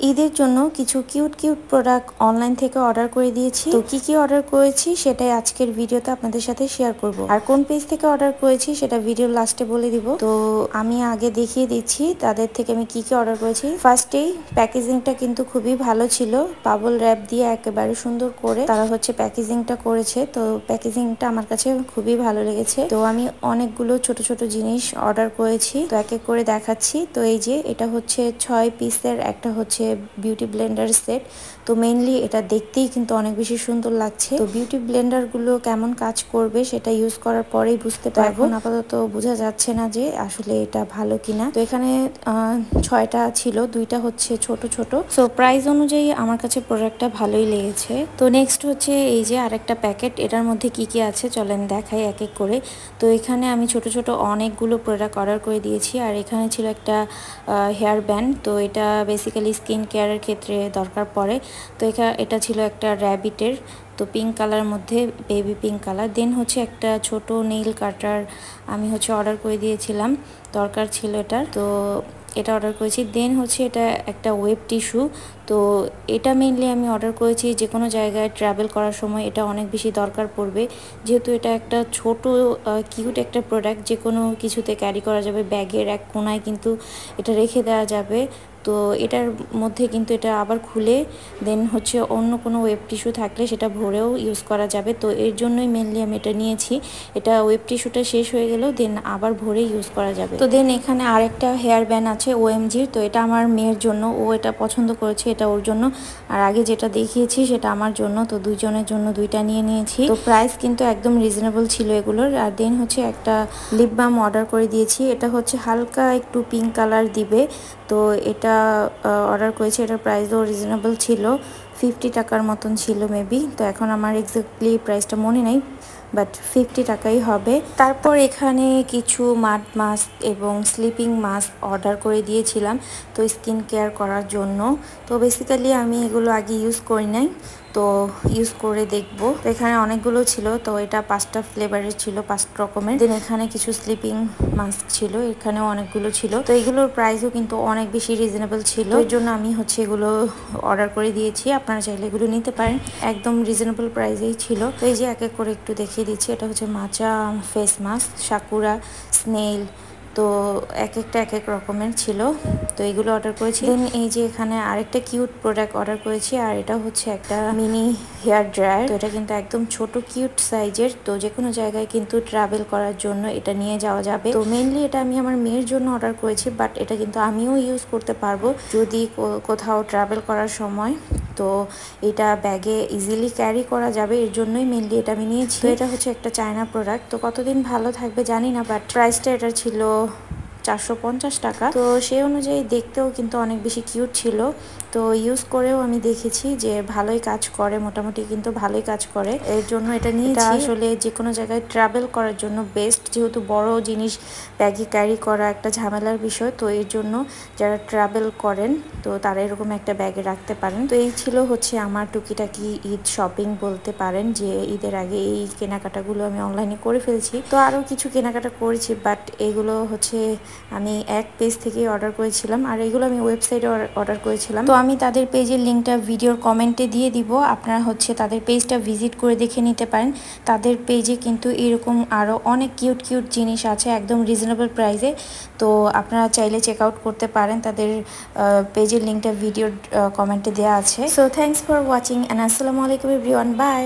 ঈদের জন্য কিছু কিউট কিউট প্রোডাক্ট অনলাইন থেকে অর্ডার করে দিয়েছি। তো কি অর্ডার করেছি সেটাই আজকের ভিডিওতে আপনাদের সাথে শেয়ার করব। আর কোন পেজ থেকে অর্ডার করেছি সেটা ভিডিওর লাস্টে বলে দিব। তো আমি আগে দেখিয়ে দিচ্ছি তাদের থেকে আমি কি অর্ডার করেছি। ফার্স্টেই প্যাকেজিংটা কিন্তু খুবই ভালো ছিল, বাবল র্যাপ দিয়ে একেবারে সুন্দর করে তারা প্যাকেজিংটা করেছে। তো প্যাকেজিংটা আমার কাছে খুবই ভালো লেগেছে। তো আমি অনেকগুলো ছোট ছোট জিনিস অর্ডার করেছি, তো এক এক করে দেখাচ্ছি। তো এই যে এটা 6 পিসের একটা বিউটি ব্লেন্ডার সেট। তো মেইনলি এটা দেখতেই কিন্তু অনেক বেশি সুন্দর লাগছে। তো বিউটি ব্লেন্ডার গুলো কেমন কাজ করবে সেটা ইউজ করার পরেই বুঝতে পারবো। আপাতত বোঝা যাচ্ছে না যে আসলে এটা ভালো কিনা। তো এখানে 6টা ছিল, 2টা ছোট ছোট। সো প্রাইস অনুযায়ী আমার কাছে প্রোডাক্টটা ভালোই লেগেছে। তো নেক্সট এই যে আরেকটা প্যাকেট, এটার মধ্যে কি আছে চলেন দেখাই এক এক করে। তো এখানে আমি ছোট ছোট অনেকগুলো প্রোডাক্ট অর্ডার করে দিয়েছি। আর এখানে ছিল একটা হেয়ার ব্যান্ড। তো এটা বেসিক্যালি স্কিন কেয়ারের ক্ষেত্রে দরকার পড়ে। তো এটা ছিল একটা র্যাবিটের, তো পিঙ্ক কালার মধ্যে, বেবি পিঙ্ক কালার। দেন একটা ছোট নেইল কাটার আমি অর্ডার করে দিয়েছিলাম, দরকার ছিল এটার। তো এটা অর্ডার করেছি। দেন এটা একটা ওয়েব টিস্যু। তো এটা মেইনলি আমি অর্ডার করেছি যে কোনো জায়গায় ট্রাভেল করার সময় এটা অনেক বেশি দরকার পড়বে, যেহেতু এটা একটা ছোট কিউট একটা প্রোডাক্ট, যে কোনো কিছুতে ক্যারি করা যাবে। ব্যাগের এক কোনায় কিন্তু এটা রেখে দেওয়া যাবে। তো এটার মধ্যে কিন্তু এটা আবার খুলে দেন অন্য কোনো ওয়েব টিস্যু থাকলে সেটা ভরেও ইউজ করা যাবে। তো এর জন্যই মেনলি আমি এটা নিয়েছি। এটা ওয়েব টিস্যুটা শেষ হয়ে গেলেও দেন আবার ভরে ইউজ করা যাবে। তো দেন এখানে আরেকটা হেয়ার ব্যান্ড আছে OMGর। তো এটা আমার মেয়ের জন্য, ও এটা পছন্দ করেছে, এটা ওর জন্য। আর আগে যেটা দেখিয়েছি সেটা আমার জন্য। তো দুইজনের জন্য দুইটা নিয়ে নিয়েছি। তো প্রাইস কিন্তু একদম রিজনেবল ছিল এগুলোর। আর দেন একটা লিপ বাম অর্ডার করে দিয়েছি। এটা হালকা একটু পিঙ্ক কালার দিবে। তো এটা অর্ডার করেছি, এটার প্রাইসও রিজনেবল ছিল, 50 টাকার মতন ছিল মেবি। তো এখন আমার এক্স্যাক্টলি প্রাইসটা মনে নেই, বাট 50 টাকাই হবে। তারপর এখানে কিছু মাড মাস্ক এবং স্লিপিং মাস্ক অর্ডার করে দিয়েছিলাম, তো স্কিন কেয়ার করার জন্য। তো বেসিক্যালি আমি এগুলো আগে ইউজ করি নাই, তো ইউজ করে দেখব। তো এখানে অনেকগুলো ছিল, তো এটা 5টা ফ্লেভারের ছিল, 5 রকমের। দেন এখানে কিছু স্লিপিং মাস্ক ছিল, এখানেও অনেকগুলো ছিল। তো এগুলোর প্রাইসও কিন্তু অনেক বেশি রিজনেবল ছিল, এর জন্য আমি এগুলো অর্ডার করে দিয়েছি। আপনারা চাইলে এগুলো নিতে পারেন, একদম রিজনেবল প্রাইসেই ছিল। তো এই যে এক এক করে একটু দেখিয়ে দিচ্ছি। এটা মাচা ফেস মাস্ক, সাকুরা, স্নেইল। তো এক এক রকমের ছিল। তো এগুলো অর্ডার করেছি। দেন এই যে এখানে আরেকটা কিউট প্রোডাক্ট অর্ডার করেছি, আর এটা একটা মিনি হেয়ার ড্রায়ার। তো এটা কিন্তু একদম ছোট কিউট সাইজের। তো যে কোনো জায়গায় কিন্তু ট্রাভেল করার জন্য এটা নিয়ে যাওয়া যাবে। তো মেইনলি এটা আমি আমার মেয়ের জন্য অর্ডার করেছি, বাট এটা কিন্তু আমিও ইউজ করতে পারবো যদি কোথাও ট্রাভেল করার সময়। তো এটা ব্যাগে ইজিলি ক্যারি করা যাবে, এর জন্যই মেইনলি এটা আমি নিয়েছি। তো এটা একটা চায়না প্রোডাক্ট। তো কতদিন ভালো থাকবে জানি না, বাট প্রাইসটা এটা ছিল 450 টাকা। তো সেই অনুযায়ী দেখতেও কিন্তু অনেক বেশি কিউট ছিল। তো ইউজ করেও আমি দেখেছি যে ভালোই কাজ করে, মোটামুটি কিন্তু ভালোই কাজ করে, এর জন্য এটা নিয়েছি। আসলে যে কোনো জায়গায় ট্রাভেল করার জন্য বেস্ট, যেহেতু বড় জিনিস ব্যাগে ক্যারি করা একটা ঝামেলার বিষয়। তো এর জন্য যারা ট্রাভেল করেন তো তারা এরকম একটা ব্যাগে রাখতে পারেন। তো এই ছিল আমার টুকিটাকি ঈদ শপিং বলতে পারেন, যে ঈদের আগে এই কেনাকাটাগুলো আমি অনলাইনে করে ফেলছি। তো আরও কিছু কেনাকাটা করেছি, বাট এগুলো আমি এক পেজ থেকে অর্ডার করেছিলাম, আর এগুলো আমি ওয়েবসাইটে অর্ডার করেছিলাম। তো আমি তাদের পেজের লিঙ্কটা ভিডিওর কমেন্টে দিয়ে দিব, আপনারা তাদের পেজটা ভিজিট করে দেখে নিতে পারেন। তাদের পেজে কিন্তু এরকম আরও অনেক কিউট কিউট জিনিস আছে একদম রিজনেবল প্রাইসে। তো আপনারা চাইলে চেক আউট করতে পারেন, তাদের পেজের লিঙ্কটা ভিডিওর কমেন্টে দেওয়া আছে। So thanks for watching and আসসালামু আলাইকুম এভরিওয়ান, বাই।